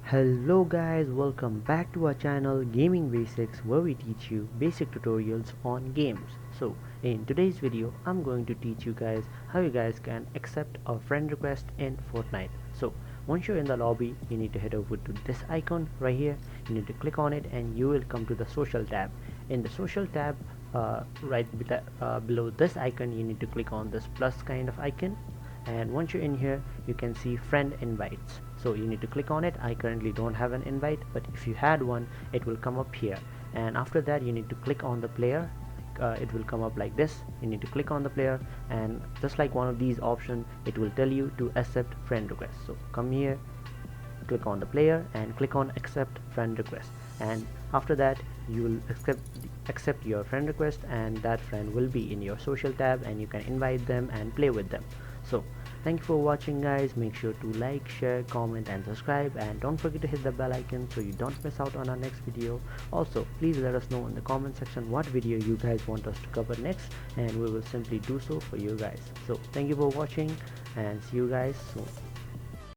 Hello guys, welcome back to our channel Gaming Basics, where we teach you basic tutorials on games. So in today's video I'm going to teach you guys how you guys can accept a friend request in Fortnite. So once you're in the lobby, you need to head over to this icon right here. You need to click on it and you will come to the social tab. In the social tab, below this icon, you need to click on this plus kind of icon, and once you're in here you can see friend invites. So you need to click on it. I currently don't have an invite, but if you had one it will come up here, and after that you need to click on the player. It will come up like this. You need to click on the player, and just like one of these options, it will tell you to accept friend request. So come here, click on the player and click on accept friend request, and after that you will accept your friend request, and that friend will be in your social tab and you can invite them and play with them. So thank you for watching guys. Make sure to like, share, comment and subscribe, and don't forget to hit the bell icon so you don't miss out on our next video. Also please let us know in the comment section what video you guys want us to cover next, and we will simply do so for you guys. So thank you for watching and see you guys soon.